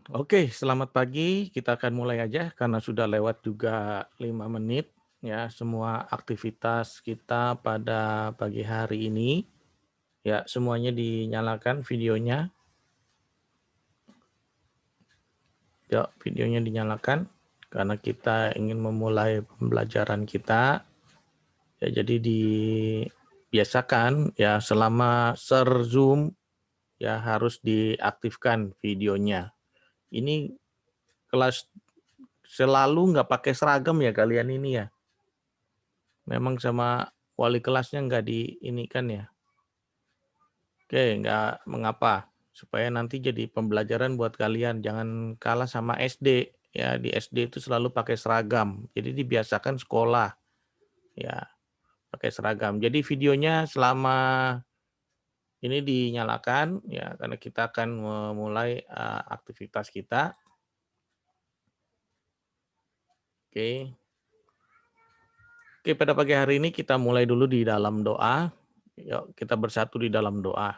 Oke, selamat pagi. Kita akan mulai aja karena sudah lewat juga 5 menit ya semua aktivitas kita pada pagi hari ini. Ya, semuanya dinyalakan videonya. Ya, videonya dinyalakan karena kita ingin memulai pembelajaran kita. Ya, jadi dibiasakan ya selama Zoom ya harus diaktifkan videonya. Ini kelas selalu nggak pakai seragam ya kalian ini ya? Memang sama wali kelasnya nggak diinikan ya? Oke, nggak mengapa. Supaya nanti jadi pembelajaran buat kalian, jangan kalah sama SD. Ya, di SD itu selalu pakai seragam. Jadi dibiasakan sekolah, ya, pakai seragam. Jadi videonya selama ini dinyalakan, ya, karena kita akan memulai aktivitas kita. Oke. Oke, pada pagi hari ini kita mulai dulu di dalam doa. Yuk, kita bersatu di dalam doa.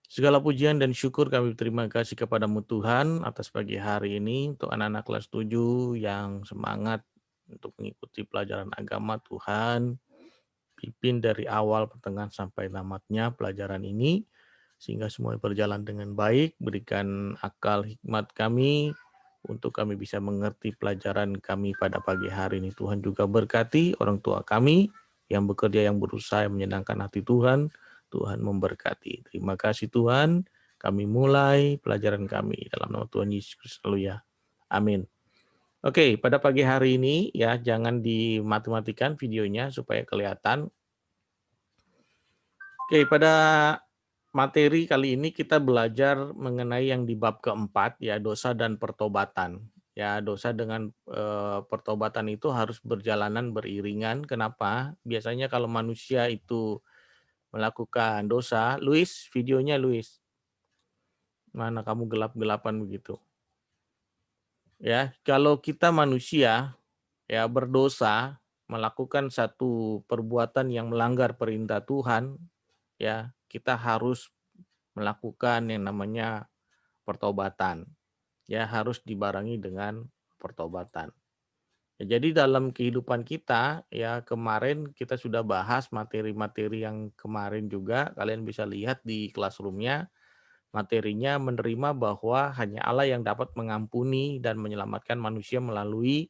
Segala pujian dan syukur kami terima kasih kepadamu Tuhan atas pagi hari ini untuk anak-anak kelas 7 yang semangat untuk mengikuti pelajaran agama Tuhan. Pimpin dari awal, pertengahan, sampai tamatnya pelajaran ini. Sehingga semua berjalan dengan baik. Berikan akal hikmat kami untuk kami bisa mengerti pelajaran kami pada pagi hari ini. Tuhan juga berkati orang tua kami yang bekerja, yang berusaha, yang menyenangkan hati Tuhan. Tuhan memberkati. Terima kasih Tuhan. Kami mulai pelajaran kami dalam nama Tuhan Yesus Kristus. Haleluya. Amin. Oke, pada pagi hari ini ya jangan dimati-matikan videonya supaya kelihatan. Oke, pada materi kali ini kita belajar mengenai yang di bab keempat ya, dosa dan pertobatan. Ya, dosa dengan pertobatan itu harus berjalanan beriringan. Kenapa? Biasanya kalau manusia itu melakukan dosa, Luis, videonya Luis. Mana kamu gelap-gelapan begitu? Ya, kalau kita manusia ya berdosa, melakukan satu perbuatan yang melanggar perintah Tuhan, ya, kita harus melakukan yang namanya pertobatan. Ya, harus dibarengi dengan pertobatan. Ya, jadi dalam kehidupan kita, ya kemarin kita sudah bahas materi-materi yang kemarin juga, kalian bisa lihat di classroom-nya, materinya menerima bahwa hanya Allah yang dapat mengampuni dan menyelamatkan manusia melalui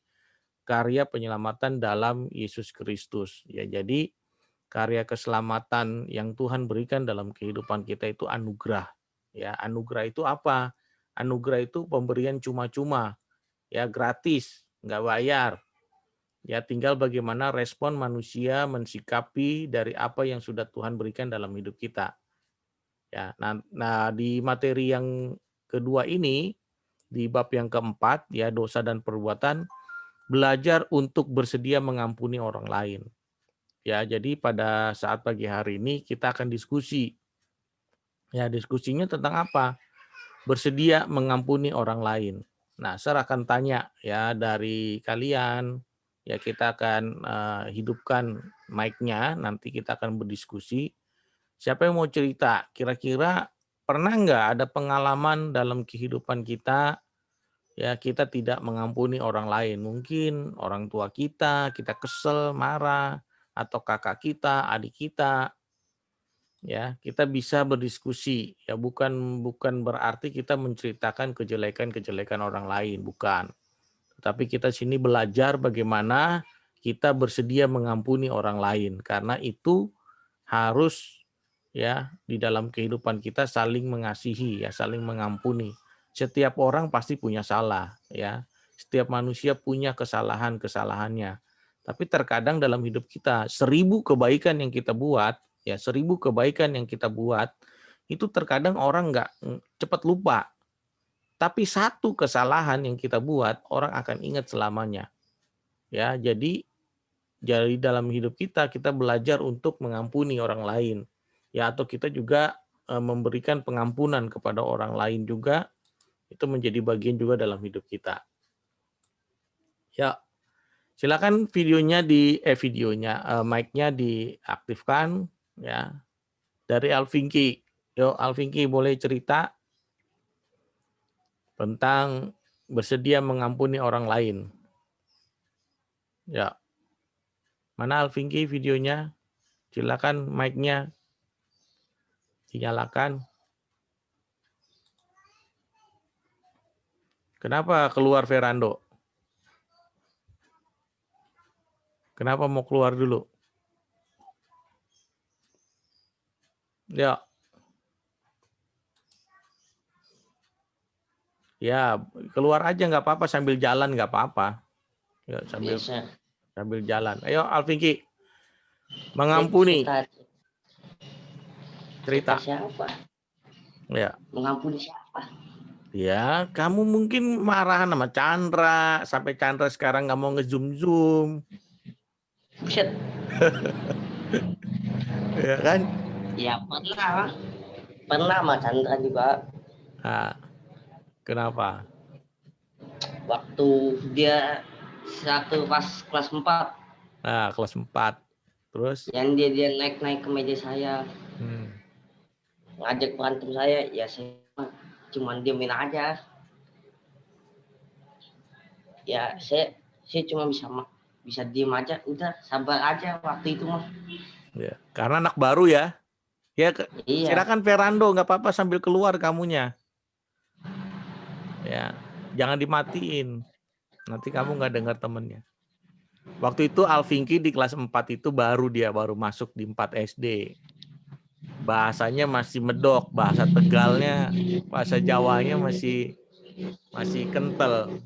karya penyelamatan dalam Yesus Kristus. Ya, jadi karya keselamatan yang Tuhan berikan dalam kehidupan kita itu anugerah. Ya, anugerah itu apa? Anugerah itu pemberian cuma-cuma, ya gratis, nggak bayar. Ya, tinggal bagaimana respon manusia mensikapi dari apa yang sudah Tuhan berikan dalam hidup kita. Ya, nah di materi yang kedua ini, di bab yang keempat, ya dosa dan perbuatan, belajar untuk bersedia mengampuni orang lain. Ya, jadi pada saat pagi hari ini kita akan diskusi. Ya, diskusinya tentang apa? Bersedia mengampuni orang lain. Nah, saya akan tanya ya dari kalian, ya kita akan hidupkan mic-nya, nanti kita akan berdiskusi. Siapa yang mau cerita? Kira-kira pernah nggak ada pengalaman dalam kehidupan kita, ya kita tidak mengampuni orang lain? Mungkin orang tua kita kesel, marah, atau kakak kita, adik kita, ya kita bisa berdiskusi ya bukan berarti kita menceritakan kejelekan-kejelekan orang lain, bukan, tapi kita sini belajar bagaimana kita bersedia mengampuni orang lain karena itu harus ya di dalam kehidupan kita saling mengasihi ya, saling mengampuni. Setiap orang pasti punya salah ya, setiap manusia punya kesalahan-kesalahannya, tapi terkadang dalam hidup kita 1000 kebaikan yang kita buat ya, 1000 kebaikan yang kita buat itu terkadang orang nggak cepat lupa, tapi satu kesalahan yang kita buat orang akan ingat selamanya ya. Jadi dalam hidup kita belajar untuk mengampuni orang lain ya, atau kita juga memberikan pengampunan kepada orang lain juga, itu menjadi bagian juga dalam hidup kita. Ya, silakan mic-nya diaktifkan ya. Dari Alvinki. Yo Alvinki boleh cerita? tentang bersedia mengampuni orang lain. Ya. Mana Alvinki videonya? Silakan mic-nya dinyalakan. Kenapa keluar Ferando? Kenapa mau keluar dulu? Ya. Ya, keluar aja nggak apa-apa, sambil jalan nggak apa-apa. Ya, sambil jalan. Ayo Alvinki. Mengampuni. Cerita. Siapa? Ya. Mengampuni siapa? Ya, kamu mungkin marah sama Chandra, sampai Chandra sekarang nggak mau nge-zoom. Buset. Ya kan? Ya pernah. Pernah sama Chandra juga. Nah, kenapa? Waktu dia satu pas kelas 4. Nah, kelas 4. Terus? Yang dia naik-naik ke meja saya. Ngajak berantem saya. Ya saya cuman diemin aja. Ya saya cuma bisa diem aja. Udah sabar aja waktu itu mah. Ya, karena anak baru ya. Ya, Iya. silakan Ferando, nggak apa-apa sambil keluar kamunya. Ya, jangan dimatiin. Nanti kamu nggak dengar temennya. Waktu itu Alvinki di kelas 4 itu baru masuk di 4 SD. Bahasanya masih medok, bahasa Tegalnya, bahasa Jawanya masih kental.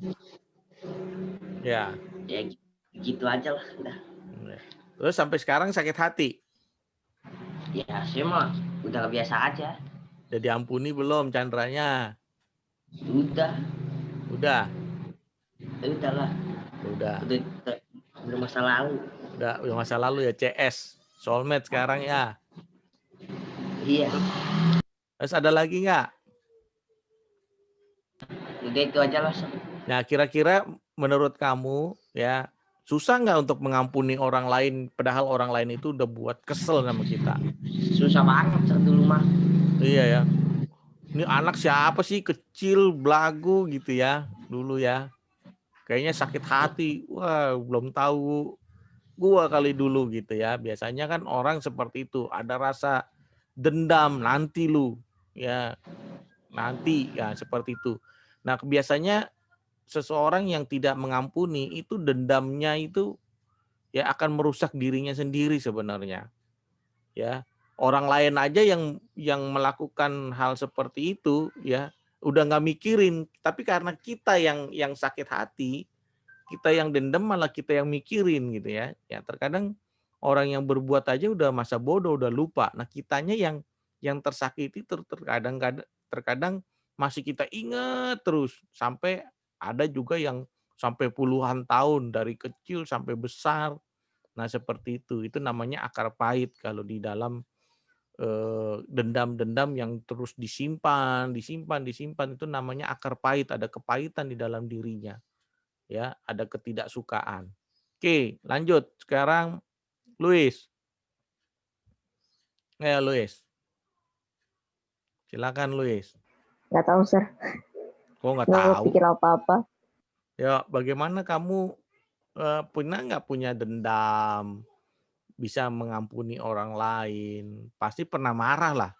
Ya. Ya gitu aja lah. Udah. Terus sampai sekarang sakit hati. Ya saya mah udah biasa aja. Udah diampuni belum Chandranya? Udah. Udah. Udahlah. Udah. Udah masa lalu. Udah masa lalu ya, CS. Soulmate sekarang ya. Iya. Terus ada lagi nggak? Udah itu aja lah. Nah, kira-kira menurut kamu ya, susah nggak untuk mengampuni orang lain padahal orang lain itu udah buat kesel sama kita? Susah banget dulu mah. Iya ya. Ini anak siapa sih, kecil, belagu gitu ya dulu ya. Kayaknya sakit hati. Wah, belum tahu gua kali dulu gitu ya. Biasanya kan orang seperti itu, ada rasa dendam, nanti lu ya. Nanti ya seperti itu. Nah, biasanya seseorang yang tidak mengampuni itu dendamnya itu ya akan merusak dirinya sendiri sebenarnya. Ya. Orang lain aja yang melakukan hal seperti itu ya udah nggak mikirin, tapi karena kita yang sakit hati, kita yang dendam malah kita yang mikirin gitu ya. Ya terkadang orang yang berbuat aja udah masa bodoh, udah lupa. Nah, kitanya yang tersakiti terkadang masih kita ingat terus sampai ada juga yang sampai puluhan tahun dari kecil sampai besar. Nah, seperti itu. Itu namanya akar pahit kalau di dalam dendam-dendam yang terus disimpan itu namanya akar pahit, ada kepahitan di dalam dirinya. Ya, ada ketidaksukaan. Oke, lanjut. Sekarang Luis. Ya, Luis. Silakan Luis. Nggak tahu, Sir. Kok nggak Nggak tahu? pikir apa-apa. Ya, bagaimana kamu pernah nggak punya dendam, bisa mengampuni orang lain? Pasti pernah marah lah.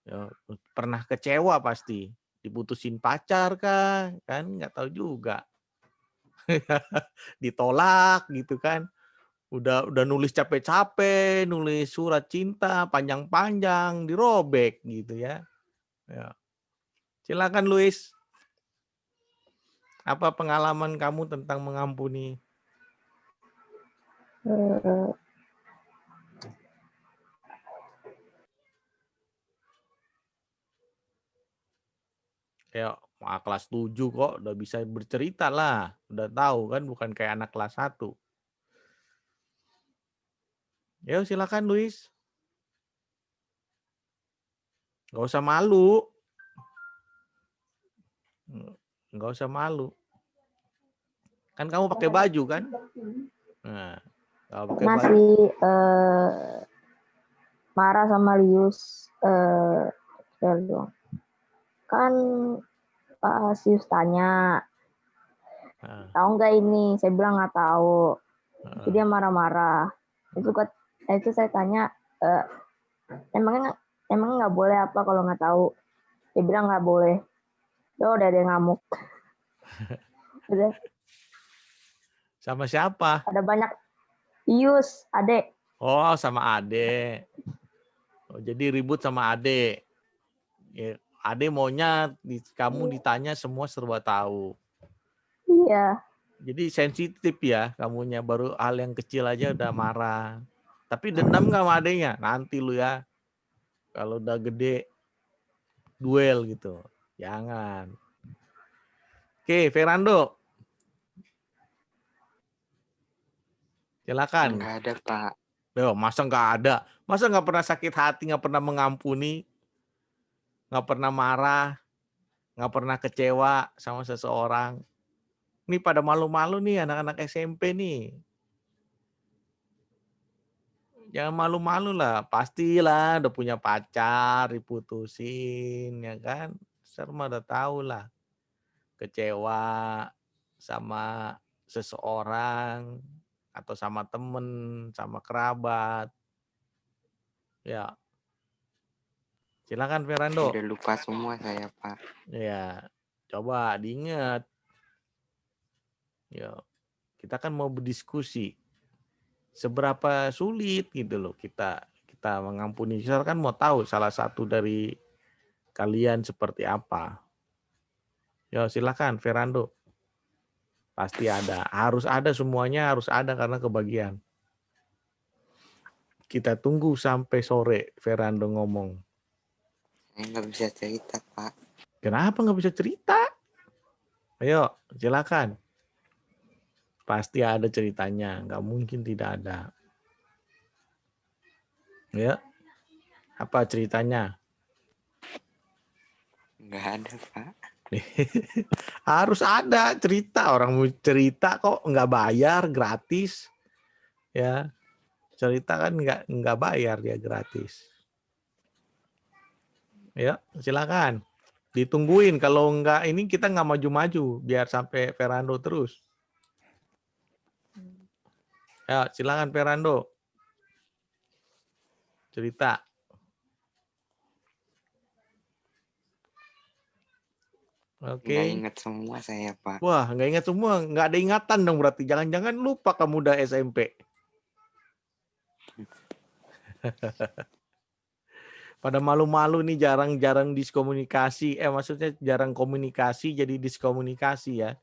Ya, pernah kecewa pasti. Diputusin pacar kah? Kan nggak tahu juga. Ditolak gitu kan. Udah nulis capek-capek, nulis surat cinta panjang-panjang, dirobek gitu ya. Ya. Silakan Luis. Apa pengalaman kamu tentang mengampuni? Ya, kelas 7 kok udah bisa bercerita lah. Udah tahu kan, bukan kayak anak kelas 1. Ya, silakan Luis. Nggak usah malu. Nggak usah malu. Kan kamu pakai baju kan? Nah, kalau pakai baju. Masih marah sama Lius. Kan Si Yus tanya, tahu nggak ini? Saya bilang nggak tahu. Itu dia marah-marah. Itu saya tanya, emang nggak boleh apa kalau nggak tahu? Dia bilang nggak boleh. Udah ada yang ngamuk. Udah. Sama siapa? Ada banyak. Yus, adek. Oh, sama adek. Oh, jadi ribut sama adek. Ya, adek maunya kamu ditanya semua serba tahu. Iya. Jadi sensitif ya kamunya, baru hal yang kecil aja udah marah. Tapi dendam nggak sama adeknya? Nanti lu ya, kalau udah gede duel gitu. Jangan. Oke, Ferando. Silakan. Nggak ada, Pak. Masa nggak ada? Masa nggak pernah sakit hati, nggak pernah mengampuni, nggak pernah marah, nggak pernah kecewa sama seseorang? Ini pada malu-malu nih anak-anak SMP nih. Jangan malu-malu lah. Pastilah udah punya pacar, diputusin, ya kan? Serma udah tahu lah. Kecewa sama seseorang, atau sama temen, sama kerabat. Ya. Silakan Ferando. Udah lupa semua saya, Pak. Ya, coba diingat. Ya, kita kan mau berdiskusi. Seberapa sulit gitu loh kita mengampuni. Kita kan mau tahu salah satu dari kalian seperti apa. Ya, silakan Ferando. Pasti ada. Harus ada, semuanya harus ada karena kebagian. Kita tunggu sampai sore Ferando ngomong. Saya nggak bisa cerita, Pak. Kenapa nggak bisa cerita? Ayo, silakan. Pasti ada ceritanya, nggak mungkin tidak ada. Ya, apa ceritanya? Nggak ada, Pak. Harus ada cerita, orang mau cerita kok nggak bayar, gratis. Ya, cerita kan nggak bayar, dia gratis. Ya, silakan. Ditungguin, kalau nggak ini kita nggak maju-maju, biar sampai Ferando terus. Ya, silakan Ferando. Cerita. Oke. Nggak ingat semua saya, Pak. Wah, nggak ingat semua, nggak ada ingatan dong berarti. Jangan-jangan lupa kamu udah SMP. Pada malu-malu nih, jarang-jarang diskomunikasi. Maksudnya jarang komunikasi jadi diskomunikasi ya.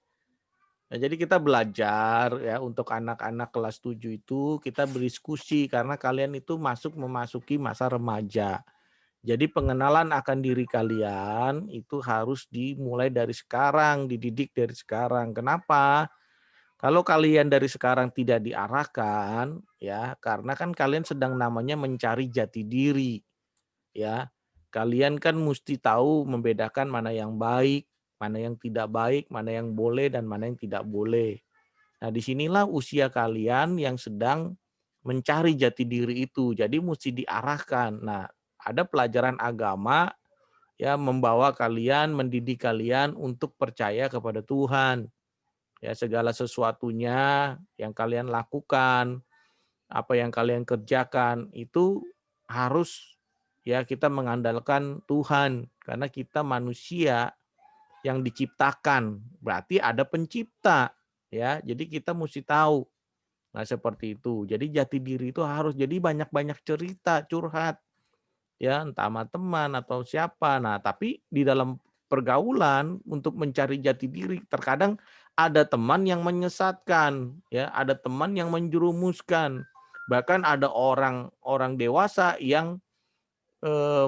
Nah, jadi kita belajar ya, untuk anak-anak kelas 7 itu kita berdiskusi karena kalian itu memasuki masa remaja. Jadi pengenalan akan diri kalian itu harus dimulai dari sekarang, dididik dari sekarang. Kenapa? Kalau kalian dari sekarang tidak diarahkan, ya, karena kan kalian sedang namanya mencari jati diri, ya. Kalian kan mesti tahu membedakan mana yang baik, mana yang tidak baik, mana yang boleh dan mana yang tidak boleh. Nah, disinilah usia kalian yang sedang mencari jati diri itu. Jadi mesti diarahkan. Nah, ada pelajaran agama ya, membawa kalian, mendidik kalian untuk percaya kepada Tuhan. Ya, segala sesuatunya yang kalian lakukan, apa yang kalian kerjakan itu harus ya kita mengandalkan Tuhan, karena kita manusia yang diciptakan, berarti ada pencipta ya. Jadi kita mesti tahu. Nah, seperti itu. Jadi jati diri itu harus jadi banyak-banyak cerita, curhat ya, entah sama teman atau siapa. Nah, tapi di dalam pergaulan untuk mencari jati diri terkadang ada teman yang menyesatkan, ya, ada teman yang menjerumuskan. Bahkan ada orang dewasa yang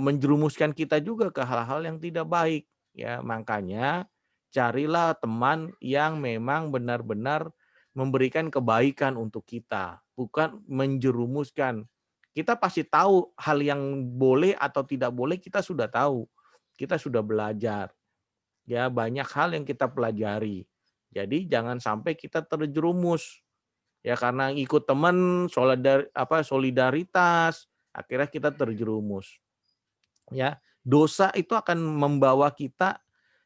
menjerumuskan kita juga ke hal-hal yang tidak baik, ya. Makanya carilah teman yang memang benar-benar memberikan kebaikan untuk kita, bukan menjerumuskan. Kita pasti tahu hal yang boleh atau tidak boleh, kita sudah tahu. Kita sudah belajar. Ya, banyak hal yang kita pelajari. Jadi jangan sampai kita terjerumus. Ya, karena ikut teman, solidaritas, akhirnya kita terjerumus. Ya, dosa itu akan membawa kita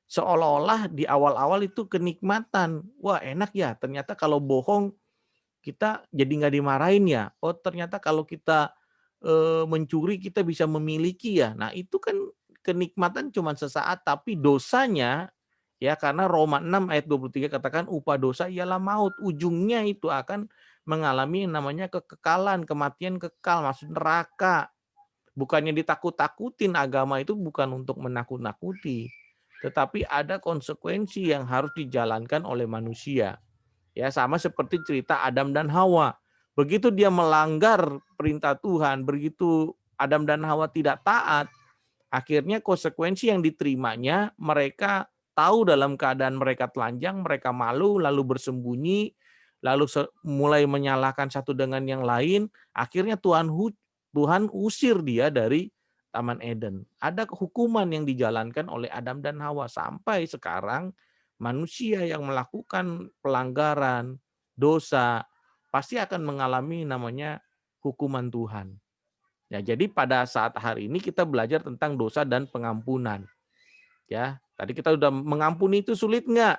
seolah-olah di awal-awal itu kenikmatan. Wah, enak ya, ternyata kalau bohong kita jadi nggak dimarahin ya. Oh, ternyata kalau kita mencuri kita bisa memiliki ya. Nah, itu kan kenikmatan cuma sesaat, tapi dosanya ya karena Roma 6 ayat 23 katakan upah dosa ialah maut. Ujungnya itu akan mengalami yang namanya kekekalan, kematian kekal, masuk neraka. Bukannya ditakut-takutin, agama itu bukan untuk menakut-nakuti, tetapi ada konsekuensi yang harus dijalankan oleh manusia. Ya, sama seperti cerita Adam dan Hawa. Begitu dia melanggar perintah Tuhan, begitu Adam dan Hawa tidak taat, akhirnya konsekuensi yang diterimanya, mereka tahu dalam keadaan mereka telanjang, mereka malu, lalu bersembunyi, lalu mulai menyalahkan satu dengan yang lain, akhirnya Tuhan usir dia dari Taman Eden. Ada hukuman yang dijalankan oleh Adam dan Hawa sampai sekarang manusia yang melakukan pelanggaran, dosa, pasti akan mengalami namanya hukuman Tuhan. Ya, jadi pada saat hari ini kita belajar tentang dosa dan pengampunan. Ya, tadi kita udah mengampuni itu sulit nggak?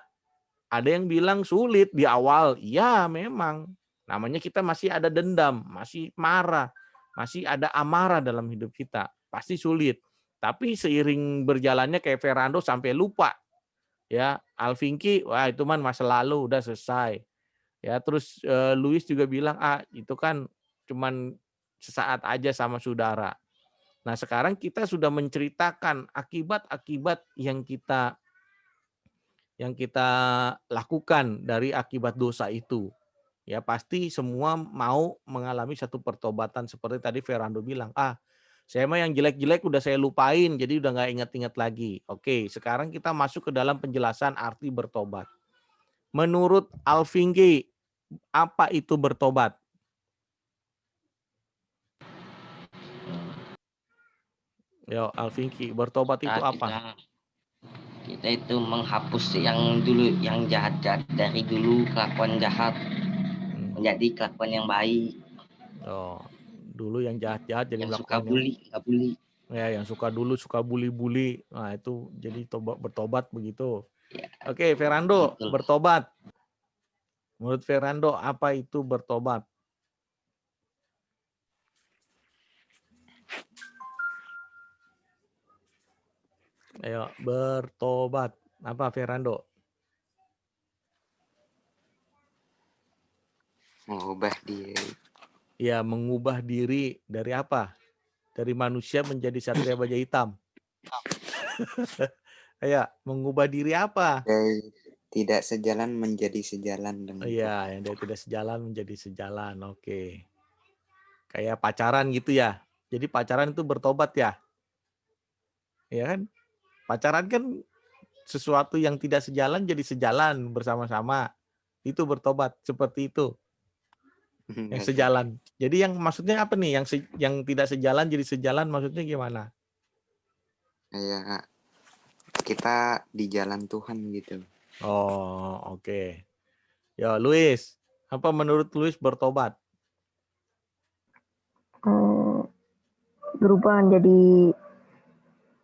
Ada yang bilang sulit di awal. Ya, memang. Namanya kita masih ada dendam, masih marah, masih ada amarah dalam hidup kita. Pasti sulit. Tapi seiring berjalannya kayak Ferrando sampai lupa. Ya, Alvinki, wah itu man masa lalu udah selesai. Ya, terus Luis juga bilang, itu kan cuman sesaat aja sama saudara. Nah, sekarang kita sudah menceritakan akibat-akibat yang kita lakukan dari akibat dosa itu. Ya, pasti semua mau mengalami satu pertobatan seperti tadi Ferrando bilang, saya mah yang jelek-jelek udah saya lupain, jadi udah nggak ingat-ingat lagi. Oke, sekarang kita masuk ke dalam penjelasan arti bertobat. Menurut Alvinki, apa itu bertobat? Yo, Alvinki, bertobat itu apa? Kita itu menghapus yang dulu, yang jahat-jahat dari dulu, kelakuan jahat menjadi kelakuan yang baik. Oh, dulu yang jahat-jahat jadi Yang suka melakukan nggak bully. Ya, yang suka bully-bully. Nah, itu jadi bertobat begitu. Ya, Oke, Ferrando, betul. bertobat. Menurut Ferrando, apa itu bertobat? Ayo, bertobat. Apa Ferrando? Mengubah diri. Ya, mengubah diri dari apa? Dari manusia menjadi satria baja hitam. Ayo, mengubah diri apa? Dari tidak sejalan menjadi sejalan dengan Tuhan. Iya, yang dari tidak sejalan menjadi sejalan. Oke. Kayak pacaran gitu ya. Jadi pacaran itu bertobat ya. Iya kan? Pacaran kan sesuatu yang tidak sejalan jadi sejalan bersama-sama. Itu bertobat seperti itu. Yang sejalan. Jadi yang maksudnya apa nih? Yang tidak sejalan jadi sejalan maksudnya gimana? Kayak kita di jalan Tuhan gitu. Oh, oke. Ya, Luis, apa menurut Luis bertobat? Berubah menjadi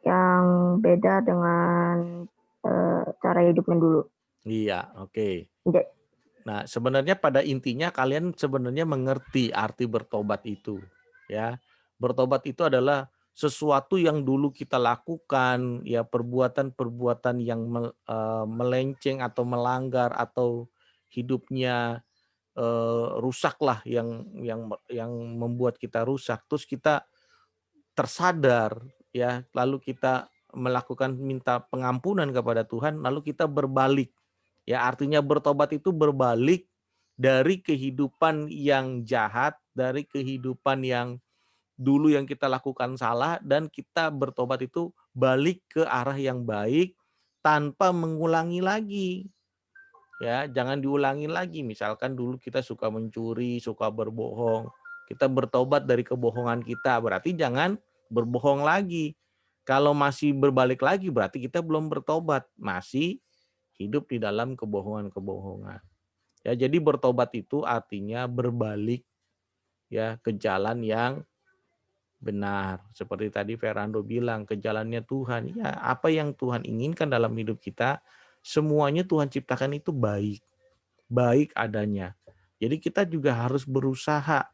yang beda dengan cara hidupnya dulu. Iya, oke. Ja- Nah, sebenarnya pada intinya kalian sebenarnya mengerti arti bertobat itu, ya. Bertobat itu adalah sesuatu yang dulu kita lakukan, ya perbuatan-perbuatan yang melenceng atau melanggar atau hidupnya rusak lah yang membuat kita rusak. Terus kita tersadar, ya, lalu kita melakukan minta pengampunan kepada Tuhan, lalu kita berbalik. Ya, artinya bertobat itu berbalik dari kehidupan yang jahat, dari kehidupan yang dulu yang kita lakukan salah, dan kita bertobat itu balik ke arah yang baik tanpa mengulangi lagi. Ya, jangan diulangi lagi. Misalkan dulu kita suka mencuri, suka berbohong. Kita bertobat dari kebohongan kita, berarti jangan berbohong lagi. Kalau masih berbalik lagi berarti kita belum bertobat, masih hidup di dalam kebohongan-kebohongan. Ya, jadi bertobat itu artinya berbalik ya ke jalan yang benar. Seperti tadi Ferrando bilang, ke jalannya Tuhan. Ya, apa yang Tuhan inginkan dalam hidup kita, semuanya Tuhan ciptakan itu baik. Baik adanya. Jadi kita juga harus berusaha,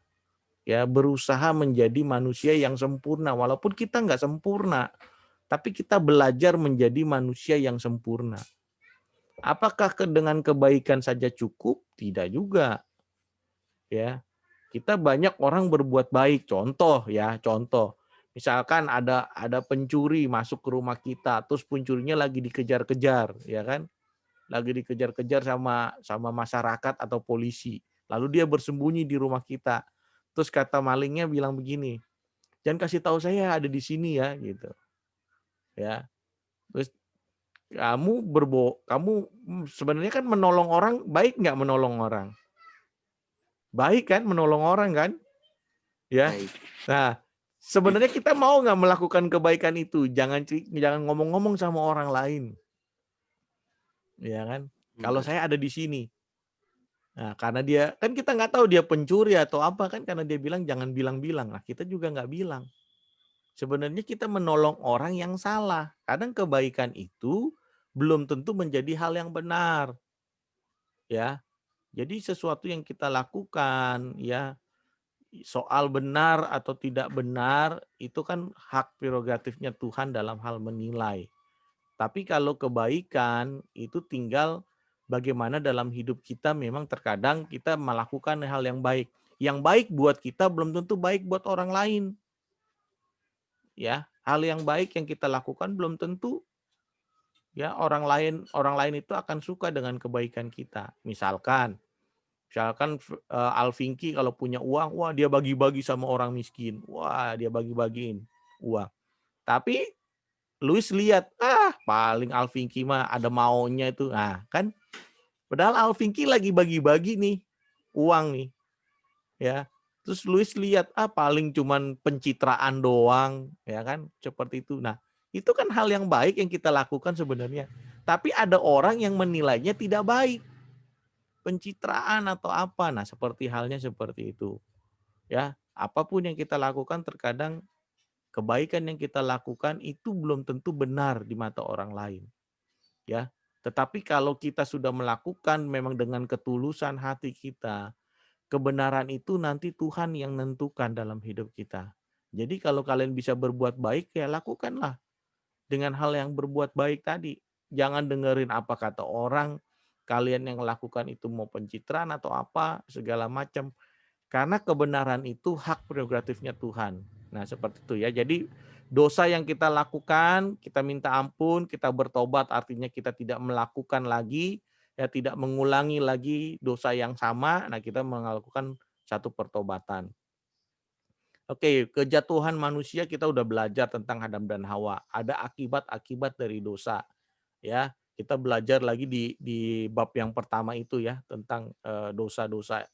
ya, berusaha menjadi manusia yang sempurna. Walaupun kita nggak sempurna, tapi kita belajar menjadi manusia yang sempurna. Apakah dengan kebaikan saja cukup? Tidak juga. Ya, kita banyak orang berbuat baik. Contoh ya, contoh. Misalkan ada pencuri masuk ke rumah kita, terus pencurinya lagi dikejar-kejar, ya kan? Lagi dikejar-kejar sama masyarakat atau polisi. Lalu dia bersembunyi di rumah kita. Terus kata malingnya bilang begini, "Jangan kasih tahu saya ada di sini ya," gitu. Ya. Terus kamu sebenarnya kan menolong orang, baik nggak menolong orang? Baik kan menolong orang kan? Ya. Baik. Nah, sebenarnya kita mau nggak melakukan kebaikan itu? Jangan ngomong-ngomong sama orang lain. Ya kan? Kalau saya ada di sini. Nah, karena dia kan kita nggak tahu dia pencuri atau apa kan, karena dia bilang jangan bilang-bilang. Nah, kita juga nggak bilang. Sebenarnya kita menolong orang yang salah. Kadang kebaikan itu belum tentu menjadi hal yang benar. Ya. Jadi sesuatu yang kita lakukan, ya, soal benar atau tidak benar itu kan hak prerogatifnya Tuhan dalam hal menilai. Tapi kalau kebaikan itu tinggal bagaimana dalam hidup kita, memang terkadang kita melakukan hal yang baik. Yang baik buat kita belum tentu baik buat orang lain. Ya, hal yang baik yang kita lakukan belum tentu ya orang lain itu akan suka dengan kebaikan kita. Misalkan Alfinki kalau punya uang, wah dia bagi-bagi sama orang miskin. Wah, dia bagi-bagiin uang. Tapi Luis lihat, paling Alfinki mah ada maunya itu. Nah, kan padahal Alfinki lagi bagi-bagi nih uang nih. Ya. Terus Luis lihat, paling cuman pencitraan doang, ya kan? Seperti itu. Nah, itu kan hal yang baik yang kita lakukan sebenarnya. Tapi ada orang yang menilainya tidak baik. Pencitraan atau apa. Nah, seperti halnya seperti itu. Ya, apapun yang kita lakukan terkadang kebaikan yang kita lakukan itu belum tentu benar di mata orang lain. Ya, tetapi kalau kita sudah melakukan memang dengan ketulusan hati kita, kebenaran itu nanti Tuhan yang nentukan dalam hidup kita. Jadi kalau kalian bisa berbuat baik, ya lakukanlah dengan hal yang berbuat baik tadi. Jangan dengerin apa kata orang, kalian yang lakukan itu mau pencitraan atau apa, segala macam. Karena kebenaran itu hak prerogatifnya Tuhan. Nah, seperti itu ya. Jadi dosa yang kita lakukan, kita minta ampun, kita bertobat, artinya kita tidak melakukan lagi, ya tidak mengulangi lagi dosa yang sama. Nah, kita melakukan satu pertobatan. Oke, kejatuhan manusia kita udah belajar tentang Adam dan Hawa. Ada akibat-akibat dari dosa. Ya, kita belajar lagi di bab yang pertama itu ya, tentang dosa-dosa.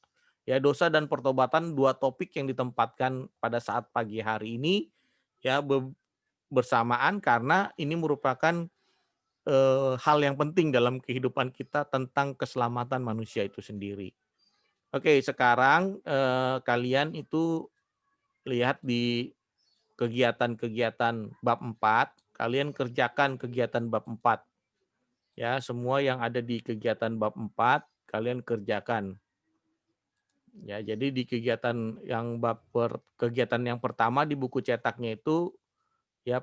Ya, dosa dan pertobatan, dua topik yang ditempatkan pada saat pagi hari ini ya bersamaan, karena ini merupakan hal yang penting dalam kehidupan kita tentang keselamatan manusia itu sendiri. Oke, sekarang kalian itu lihat di kegiatan-kegiatan bab 4, kalian kerjakan kegiatan bab 4. Ya, semua yang ada di kegiatan bab 4 kalian kerjakan. Ya, jadi di kegiatan yang pertama di buku cetaknya itu ya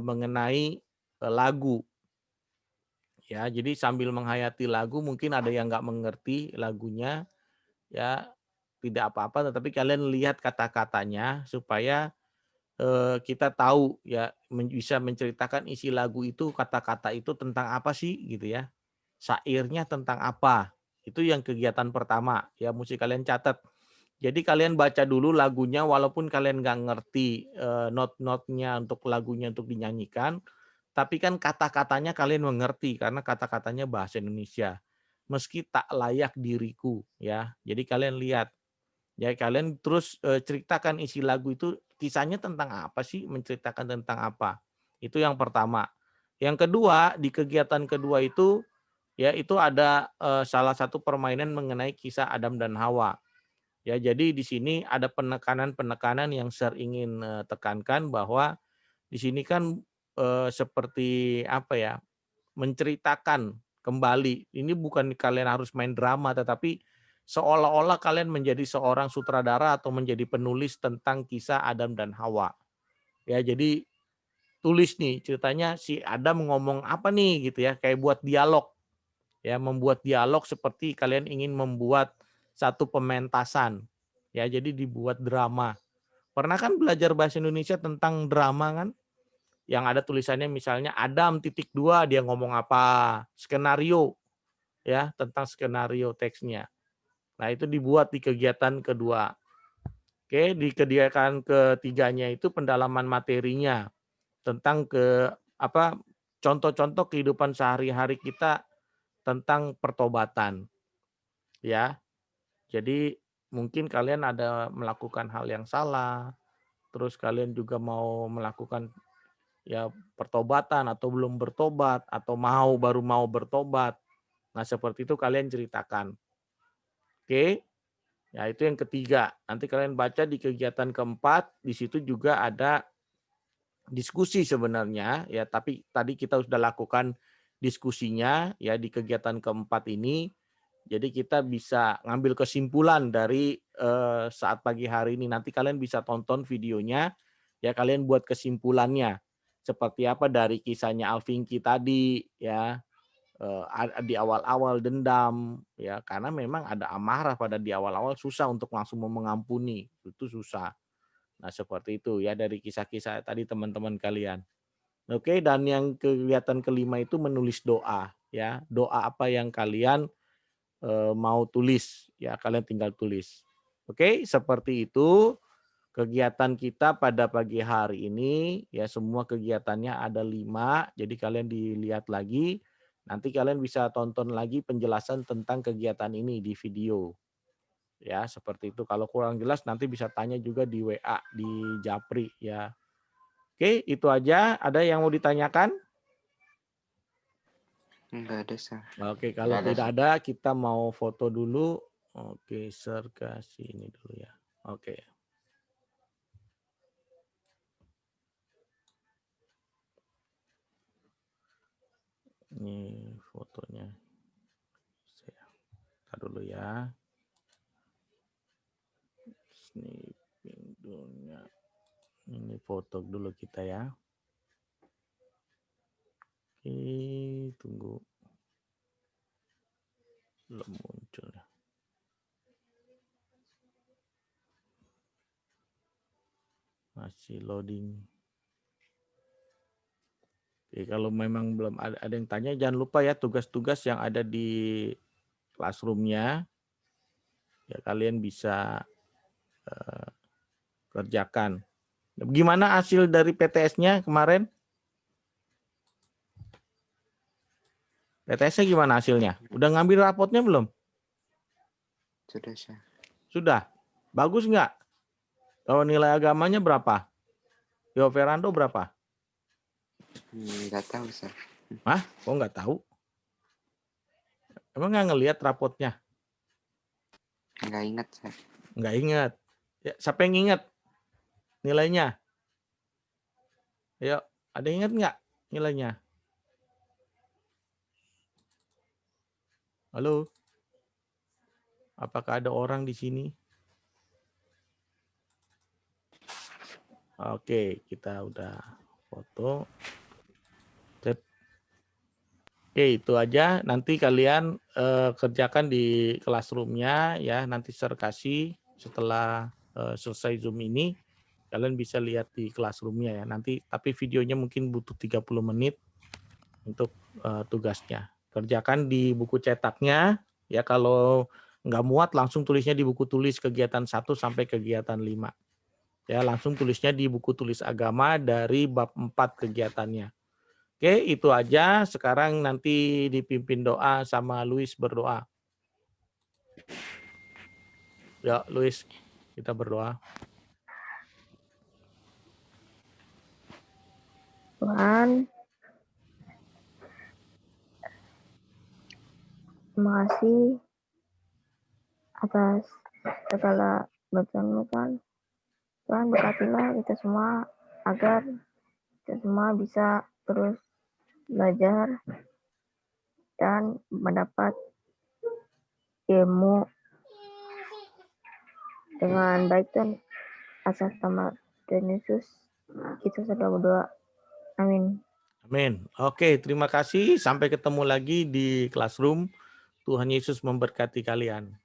mengenai lagu. Ya, jadi sambil menghayati lagu, mungkin ada yang nggak mengerti lagunya, ya tidak apa-apa, tetapi kalian lihat kata-katanya supaya kita tahu ya bisa menceritakan isi lagu itu, kata-kata itu tentang apa sih gitu ya. Syairnya tentang apa. Itu yang kegiatan pertama, ya mesti kalian catat. Jadi kalian baca dulu lagunya, walaupun kalian nggak ngerti not-notnya untuk lagunya untuk dinyanyikan, tapi kan kata-katanya kalian mengerti karena kata-katanya bahasa Indonesia. Meski tak layak diriku, ya. Jadi kalian lihat, ya kalian terus ceritakan isi lagu itu kisahnya tentang apa sih, menceritakan tentang apa. Itu yang pertama. Yang kedua, di kegiatan kedua itu ya itu ada salah satu permainan mengenai kisah Adam dan Hawa. Ya, jadi di sini ada penekanan-penekanan yang saya ingin tekankan bahwa di sini kan seperti apa ya, menceritakan kembali. Ini bukan kalian harus main drama, tetapi seolah-olah kalian menjadi seorang sutradara atau menjadi penulis tentang kisah Adam dan Hawa. Ya, jadi tulis nih ceritanya si Adam ngomong apa nih gitu ya, kayak buat dialog. Ya, membuat dialog seperti kalian ingin membuat satu pementasan. Ya, jadi dibuat drama. Pernah kan belajar bahasa Indonesia tentang drama kan? Yang ada tulisannya misalnya Adam titik dua dia ngomong apa, skenario ya tentang skenario teksnya. Nah itu dibuat di kegiatan kedua. Oke, di kegiatan ketiganya itu pendalaman materinya tentang apa contoh-contoh kehidupan sehari-hari kita tentang pertobatan ya. Jadi mungkin kalian ada melakukan hal yang salah, terus kalian juga mau melakukan ya pertobatan atau belum bertobat atau baru mau bertobat. Nah, seperti itu kalian ceritakan. Oke. Ya, itu yang ketiga. Nanti kalian baca di kegiatan keempat, di situ juga ada diskusi sebenarnya ya, tapi tadi kita sudah lakukan diskusinya ya di kegiatan keempat ini. Jadi kita bisa ngambil kesimpulan dari saat pagi hari ini. Nanti kalian bisa tonton videonya ya, kalian buat kesimpulannya. Seperti apa dari kisahnya Alfinky tadi ya, di awal-awal dendam ya, karena memang ada amarah pada di awal-awal susah untuk langsung mau mengampuni, itu susah. Nah, seperti itu ya dari kisah-kisah tadi teman-teman kalian. Oke, dan yang kegiatan kelima itu menulis doa ya. Doa apa yang kalian mau tulis ya, kalian tinggal tulis. Oke, seperti itu kegiatan kita pada pagi hari ini ya, semua kegiatannya ada 5, jadi kalian dilihat lagi, nanti kalian bisa tonton lagi penjelasan tentang kegiatan ini di video. Ya, seperti itu. Kalau kurang jelas nanti bisa tanya juga di WA, di Japri ya. Oke, itu aja. Ada yang mau ditanyakan? Enggak ada, Sir. Oke, kalau Nggak ada, tidak ada kita mau foto dulu. Oke, share kasih ini dulu ya. Oke. Ini fotonya. Saya taruh dulu ya. Sniping dunia. Ini foto dulu kita ya. Oke, tunggu. Belum muncul ya. Masih loading. Oke, kalau memang belum ada yang tanya, jangan lupa ya tugas-tugas yang ada di classroom-nya. Ya, kalian bisa kerjakan. Gimana hasil dari PTS-nya kemarin? PTS-nya gimana hasilnya? Udah ngambil rapotnya belum? Sudah, Sir. Sudah. Bagus nggak? Kalau nilai agamanya berapa? Yo Verando berapa? Nggak tahu, Sir. Hah? Kok nggak tahu? Emang nggak ngelihat rapotnya? Nggak ingat, Sir. Nggak ingat. Ya, siapa yang ingat nilainya? Ayo, ada yang ingat nggak nilainya? Halo? Apakah ada orang di sini? Oke, kita udah foto. Oke, itu aja. Nanti kalian kerjakan di classroom-nya ya. Nanti share kasih setelah selesai Zoom ini. Kalian bisa lihat di classroom-nya ya. Nanti tapi videonya mungkin butuh 30 menit untuk tugasnya. Kerjakan di buku cetaknya ya. Kalau nggak muat langsung tulisnya di buku tulis kegiatan 1 sampai kegiatan 5. Ya, langsung tulisnya di buku tulis agama dari bab 4 kegiatannya. Oke, itu aja. Sekarang nanti dipimpin doa sama Luis berdoa. Ya, Luis, kita berdoa. Tuhan, terima kasih atas segala bantuan Tuhan berkatilah kita semua agar kita semua bisa terus belajar dan mendapat ilmu dengan baik dan asal nama Tuhan Yesus kita sudah berdoa. Amin. Amin. Oke, terima kasih. Sampai ketemu lagi di Classroom. Tuhan Yesus memberkati kalian.